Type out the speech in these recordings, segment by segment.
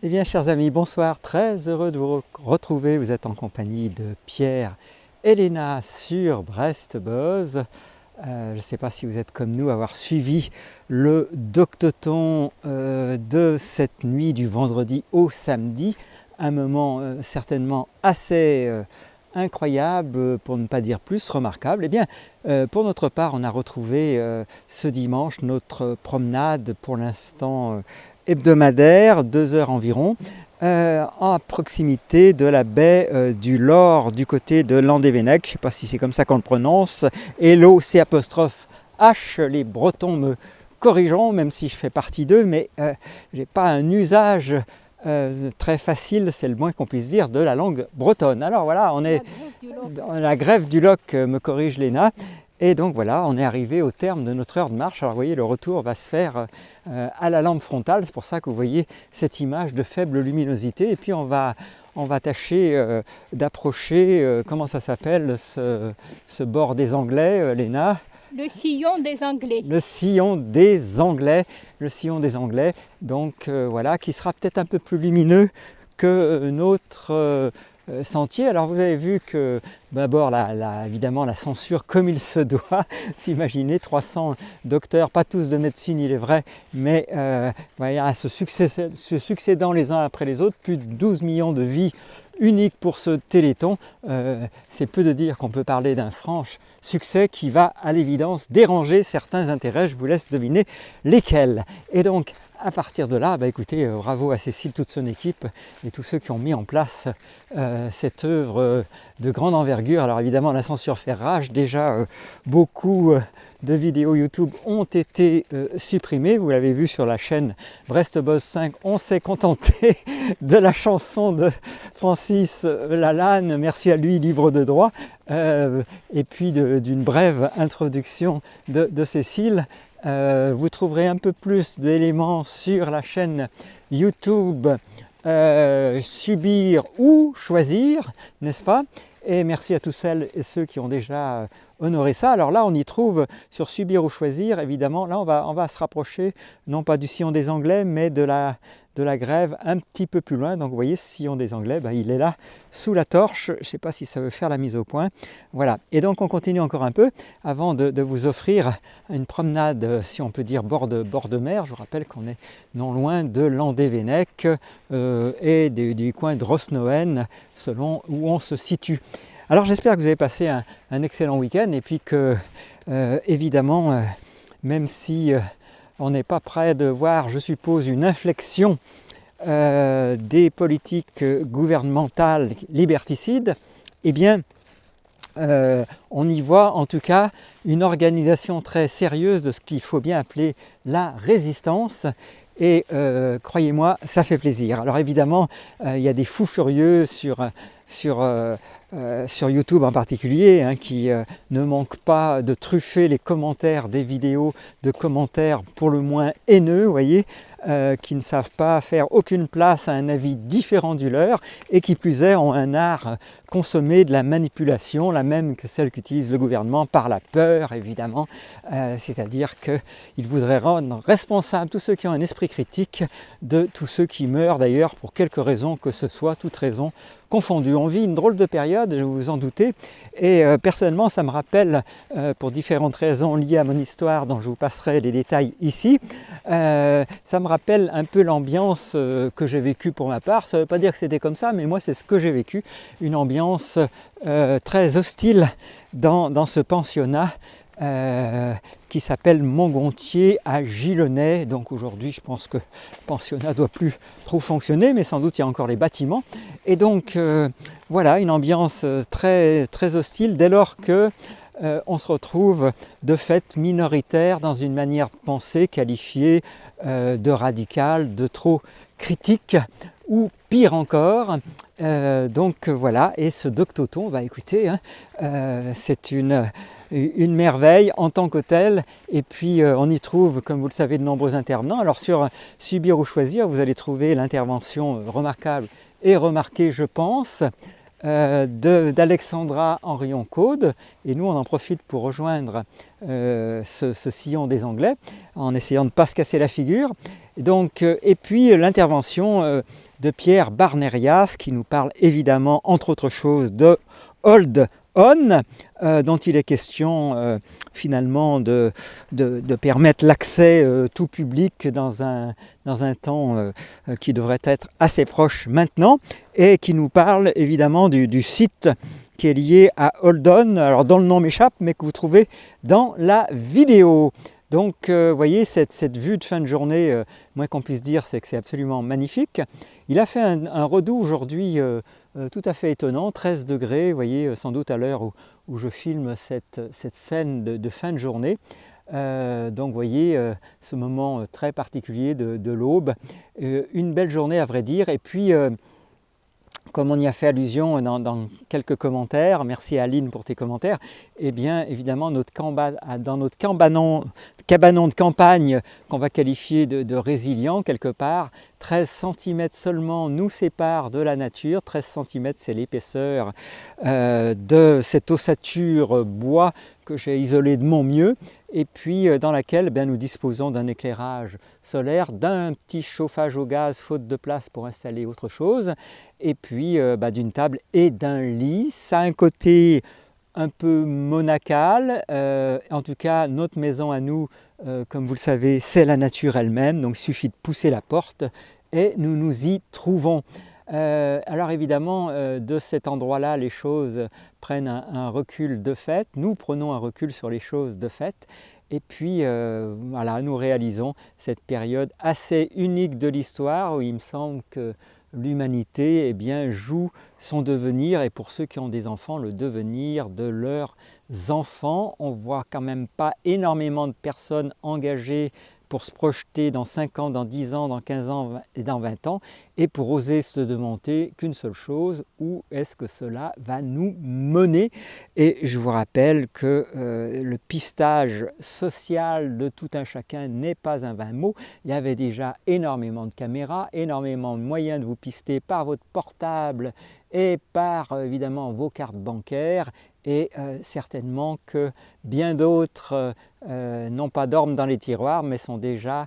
Eh bien, chers amis, bonsoir. Très heureux de vous retrouver. Vous êtes en compagnie de Pierre et Léna sur Brest-Boz. Je ne sais pas si vous êtes comme nous, avoir suivi le doctoton de cette nuit du vendredi au samedi. Un moment certainement assez incroyable, pour ne pas dire plus, remarquable. Eh bien, pour notre part, on a retrouvé ce dimanche notre promenade, pour l'instant hebdomadaire, 2 heures environ, à proximité de la baie du Lor, du côté de Landévennec. Je ne sais pas si c'est comme ça qu'on le prononce. Et l'eau, c'est apostrophe H. Les Bretons me corrigeront, même si je fais partie d'eux, mais je n'ai pas un usage très facile, c'est le moins qu'on puisse dire, de la langue bretonne. Alors voilà, on est dans la grève du Loc, me corrige Léna. Et donc voilà, on est arrivé au terme de notre heure de marche. Alors vous voyez, le retour va se faire à la lampe frontale. C'est pour ça que vous voyez cette image de faible luminosité. Et puis on va tâcher d'approcher, comment ça s'appelle, ce bord des Anglais, Léna? Le sillon des Anglais. Le sillon des Anglais. Le sillon des Anglais, donc voilà, qui sera peut-être un peu plus lumineux que notre sentier. Alors vous avez vu que d'abord évidemment la censure comme il se doit. Vous imaginez 300 docteurs, pas tous de médecine il est vrai, mais voilà, se succédant les uns après les autres, plus de 12 millions de vies uniques pour ce Téléthon. C'est peu de dire qu'on peut parler d'un franc succès qui va à l'évidence déranger certains intérêts. Je vous laisse deviner lesquels. Et donc à partir de là, écoutez, bravo à Cécile, toute son équipe et tous ceux qui ont mis en place cette œuvre de grande envergure. Alors évidemment, la censure fait rage. Déjà, beaucoup de vidéos YouTube ont été supprimées. Vous l'avez vu sur la chaîne Brest-Boz 5. On s'est contenté de la chanson de Francis Lalanne, merci à lui, libre de droit, et puis d'une brève introduction de Cécile. Vous trouverez un peu plus d'éléments sur la chaîne YouTube Subir ou Choisir, n'est-ce pas? Et merci à tous celles et ceux qui ont déjà honoré ça. Alors là, on y trouve sur Subir ou Choisir, évidemment, là on va se rapprocher, non pas du sillon des Anglais, mais de la grève un petit peu plus loin. Donc vous voyez, ce sillon des Anglais, il est là sous la torche. Je ne sais pas si ça veut faire la mise au point. Voilà, et donc on continue encore un peu avant de vous offrir une promenade, si on peut dire, bord de mer. Je vous rappelle qu'on est non loin de Landévennec et du coin de Rosnoën, selon où on se situe. Alors j'espère que vous avez passé un excellent week-end et puis que, évidemment, même si on n'est pas prêt de voir, je suppose, une inflexion des politiques gouvernementales liberticides, eh bien, on y voit en tout cas une organisation très sérieuse de ce qu'il faut bien appeler la résistance. Et croyez-moi, ça fait plaisir. Alors évidemment, il y a des fous furieux sur YouTube en particulier, qui ne manquent pas de truffer les commentaires des vidéos de commentaires pour le moins haineux, vous voyez, qui ne savent pas faire aucune place à un avis différent du leur et qui plus est ont un art consommé de la manipulation, la même que celle qu'utilise le gouvernement par la peur évidemment, c'est-à-dire qu'ils voudraient rendre responsables tous ceux qui ont un esprit critique de tous ceux qui meurent d'ailleurs pour quelque raison que ce soit, toute raison confondue. On vit une drôle de période, je vous en doutez, et personnellement ça me rappelle, pour différentes raisons liées à mon histoire dont je vous passerai les détails ici, ça me rappelle un peu l'ambiance que j'ai vécue pour ma part. Ça ne veut pas dire que c'était comme ça, mais moi c'est ce que j'ai vécu, une ambiance très hostile dans ce pensionnat qui s'appelle Montgontier à Gillenay. Donc aujourd'hui je pense que le pensionnat ne doit plus trop fonctionner, mais sans doute il y a encore les bâtiments. Et donc voilà, une ambiance très, très hostile dès lors que on se retrouve de fait minoritaire dans une manière de penser qualifiée de radicale, de trop critique, ou pire encore. Donc voilà, et ce doctoton, écoutez, c'est une merveille en tant que telle, et puis on y trouve, comme vous le savez, de nombreux intervenants. Alors sur Subir ou Choisir, vous allez trouver l'intervention remarquable et remarquée, je pense, d'Alexandra Henrion-Caude, et nous on en profite pour rejoindre ce sillon des Anglais en essayant de ne pas se casser la figure. Et puis l'intervention de Pierre Barnerias qui nous parle évidemment, entre autres choses, de Hold On, dont il est question finalement de permettre l'accès tout public dans un temps qui devrait être assez proche maintenant, et qui nous parle évidemment du site qui est lié à Hold On, alors dont le nom m'échappe, mais que vous trouvez dans la vidéo. Donc vous voyez, cette vue de fin de journée, moins qu'on puisse dire, c'est que c'est absolument magnifique. Il a fait un redout aujourd'hui tout à fait étonnant, 13 degrés, vous voyez, sans doute à l'heure où je filme cette scène de fin de journée. Donc vous voyez ce moment très particulier de l'aube, une belle journée à vrai dire. Et puis comme on y a fait allusion dans quelques commentaires, merci Aline pour tes commentaires, eh bien évidemment dans notre cabanon de campagne qu'on va qualifier de résilient quelque part, 13 cm seulement nous séparent de la nature. 13 cm, c'est l'épaisseur de cette ossature bois que j'ai isolée de mon mieux, et puis dans laquelle nous disposons d'un éclairage solaire, d'un petit chauffage au gaz faute de place pour installer autre chose, et puis d'une table et d'un lit. Ça a un côté un peu monacal, en tout cas notre maison à nous, comme vous le savez, c'est la nature elle-même, donc il suffit de pousser la porte et nous nous y trouvons. Alors évidemment, de cet endroit-là, les choses prennent un recul de fait, nous prenons un recul sur les choses de fait, et puis voilà, nous réalisons cette période assez unique de l'histoire où il me semble que l'humanité joue son devenir, et pour ceux qui ont des enfants, le devenir de leurs enfants. On ne voit quand même pas énormément de personnes engagées pour se projeter dans 5 ans, dans 10 ans, dans 15 ans et dans 20 ans, et pour oser se demander qu'une seule chose: où est-ce que cela va nous mener? Et je vous rappelle que le pistage social de tout un chacun n'est pas un vain mot. Il y avait déjà énormément de caméras, énormément de moyens de vous pister par votre portable et par évidemment vos cartes bancaires, et certainement que bien d'autres non pas dorment dans les tiroirs, mais sont déjà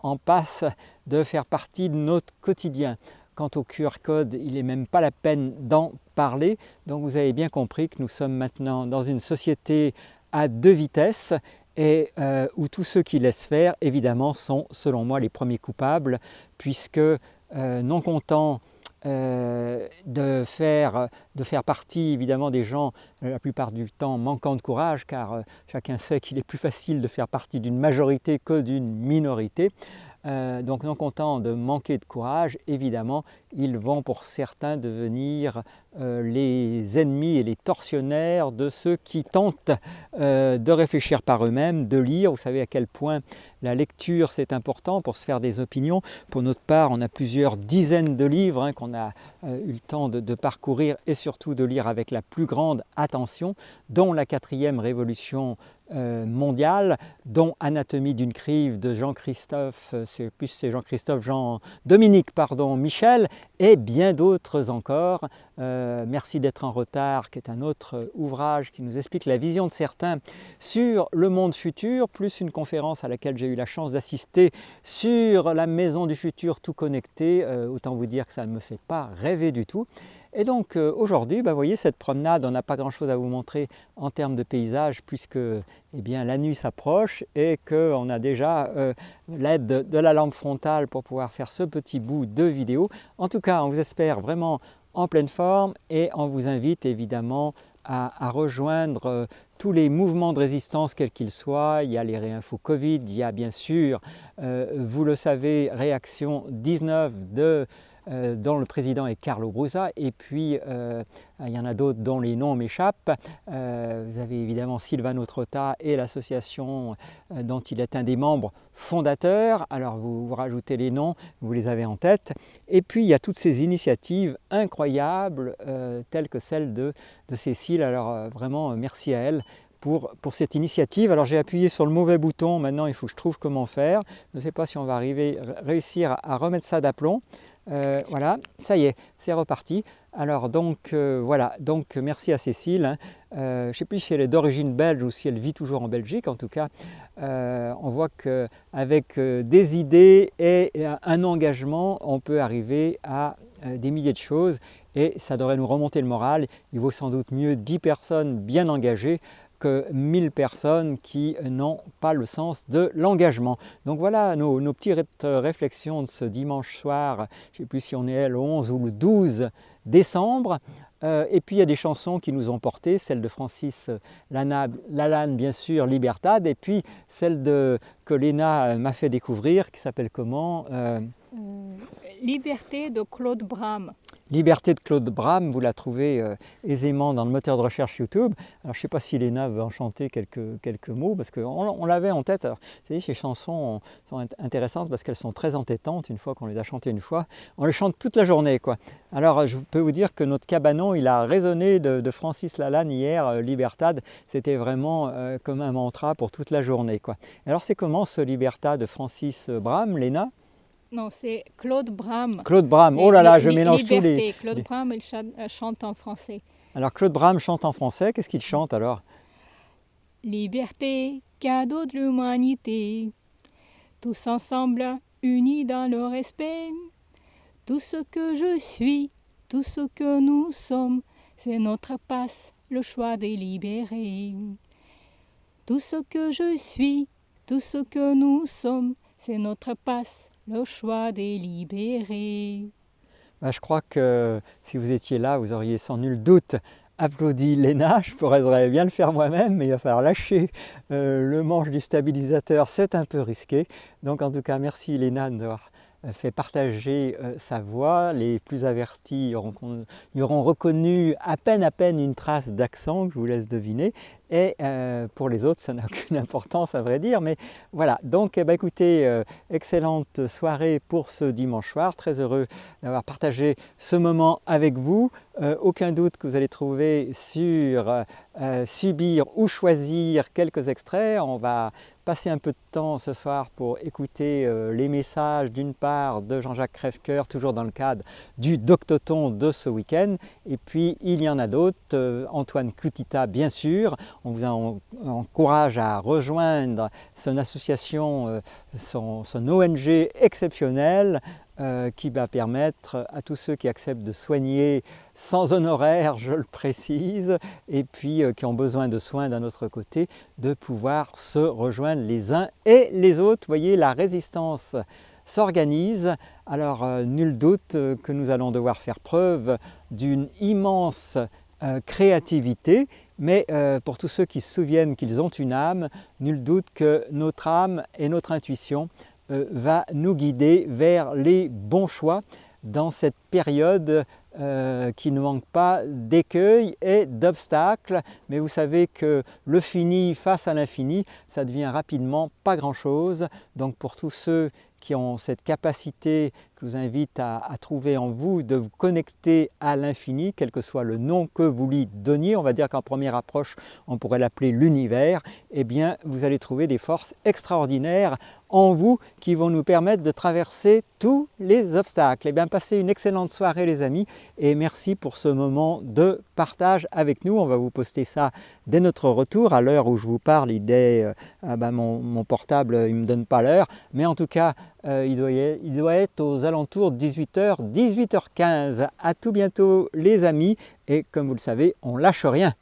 en passe de faire partie de notre quotidien. Quant au QR code, il n'est même pas la peine d'en parler. Donc vous avez bien compris que nous sommes maintenant dans une société à 2 vitesses, et où tous ceux qui laissent faire, évidemment, sont selon moi les premiers coupables, puisque non contents de faire partie évidemment des gens, la plupart du temps manquant de courage, car chacun sait qu'il est plus facile de faire partie d'une majorité que d'une minorité. Donc non contents de manquer de courage, évidemment, ils vont pour certains devenir les ennemis et les tortionnaires de ceux qui tentent de réfléchir par eux-mêmes, de lire. Vous savez à quel point la lecture c'est important pour se faire des opinions. Pour notre part, on a plusieurs dizaines de livres qu'on a eu le temps de parcourir, et surtout de lire avec la plus grande attention, dont la 4e révolution mondiale, dont Anatomie d'une crive de Jean-Christophe, Jean-Dominique Michel, et bien d'autres encore. Merci d'être en retard, qui est un autre ouvrage qui nous explique la vision de certains sur le monde futur, plus une conférence à laquelle j'ai eu la chance d'assister sur la maison du futur tout connecté. Autant vous dire que ça ne me fait pas rêver du tout. Et donc aujourd'hui, vous voyez, cette promenade, on n'a pas grand chose à vous montrer en termes de paysage, puisque la nuit s'approche et qu'on a déjà l'aide de la lampe frontale pour pouvoir faire ce petit bout de vidéo. En tout cas, on vous espère vraiment en pleine forme, et on vous invite évidemment à rejoindre tous les mouvements de résistance quels qu'ils soient. Il y a les réinfos Covid, il y a bien sûr, vous le savez, Réaction 19 dont le président est Carlo Brusa, et puis il y en a d'autres dont les noms m'échappent. Vous avez évidemment Silvano Trotta et l'association dont il est un des membres fondateurs. Alors vous rajoutez les noms, vous les avez en tête. Et puis il y a toutes ces initiatives incroyables telles que celle de Cécile. Alors vraiment merci à elle pour cette initiative. Alors j'ai appuyé sur le mauvais bouton, maintenant il faut que je trouve comment faire. Je ne sais pas si on va réussir à remettre ça d'aplomb. Voilà, ça y est, c'est reparti. Alors donc voilà, donc merci à Cécile, hein. Je ne sais plus si elle est d'origine belge ou si elle vit toujours en Belgique. En tout cas, on voit qu'avec des idées et un engagement, on peut arriver à des milliers de choses et ça devrait nous remonter le moral. Il vaut sans doute mieux 10 personnes bien engagées que 1000 personnes qui n'ont pas le sens de l'engagement. Donc voilà nos petites réflexions de ce dimanche soir, je ne sais plus si on est le 11 ou le 12 décembre. Et puis il y a des chansons qui nous ont portés, celle de Francis Lalanne bien sûr, Libertad, et puis celle que Léna m'a fait découvrir, qui s'appelle comment Liberté de Claude Brame. Liberté de Claude Brame, vous la trouvez aisément dans le moteur de recherche YouTube. Alors je ne sais pas si Léna veut en chanter quelques mots, parce qu'on l'avait en tête. Alors, vous savez, ces chansons sont intéressantes parce qu'elles sont très entêtantes, une fois qu'on les a chantées une fois. On les chante toute la journée, quoi. Alors je peux vous dire que notre cabanon, il a résonné de Francis Lalanne hier, Libertad. C'était vraiment comme un mantra pour toute la journée, quoi. Alors c'est comment ce Libertad de Francis Brame, Léna? Non, c'est Claude Brame. Claude Brame, oh là là, je mélange tous les... Claude Brame, il chante en français. Alors Claude Brame chante en français, qu'est-ce qu'il chante alors? Liberté, cadeau de l'humanité, tous ensemble, unis dans le respect. Tout ce que je suis, tout ce que nous sommes, c'est notre passe, le choix délibéré. Tout ce que je suis, tout ce que nous sommes, c'est notre passe, le choix délibéré. Je crois que si vous étiez là, vous auriez sans nul doute applaudi Léna. Je pourrais bien le faire moi-même, mais il va falloir lâcher le manche du stabilisateur, c'est un peu risqué. Donc en tout cas, merci Léna d'avoir fait partager sa voix. Les plus avertis y auront reconnu à peine une trace d'accent que je vous laisse deviner. Et pour les autres, ça n'a aucune importance à vrai dire. Mais voilà, donc écoutez, excellente soirée pour ce dimanche soir. Très heureux d'avoir partagé ce moment avec vous. Aucun doute que vous allez trouver sur Subir ou Choisir quelques extraits. On va passer un peu de temps ce soir pour écouter les messages d'une part de Jean-Jacques Crèvecoeur, toujours dans le cadre du Doctoton de ce week-end. Et puis il y en a d'autres, Antoine Kutita bien sûr. On vous encourage à rejoindre son association, son ONG exceptionnelle qui va permettre à tous ceux qui acceptent de soigner sans honoraire, je le précise, et puis qui ont besoin de soins d'un autre côté, de pouvoir se rejoindre les uns et les autres. Vous voyez, la résistance s'organise. Alors nul doute que nous allons devoir faire preuve d'une immense créativité, mais pour tous ceux qui se souviennent qu'ils ont une âme, nul doute que notre âme et notre intuition va nous guider vers les bons choix dans cette période qui ne manque pas d'écueils et d'obstacles. Mais vous savez que le fini face à l'infini, ça devient rapidement pas grand-chose. Donc pour tous ceux qui ont cette capacité que je vous invite à trouver en vous, de vous connecter à l'infini, quel que soit le nom que vous lui donniez, on va dire qu'en première approche, on pourrait l'appeler l'univers, eh bien vous allez trouver des forces extraordinaires en vous qui vont nous permettre de traverser tous les obstacles. Eh bien passez une excellente soirée les amis et merci pour ce moment de partage avec nous. On va vous poster ça dès notre retour. À l'heure où je vous parle, mon portable il ne me donne pas l'heure, mais en tout cas il doit être aux alentours de 18h, 18h15. À tout bientôt les amis et comme vous le savez, on lâche rien.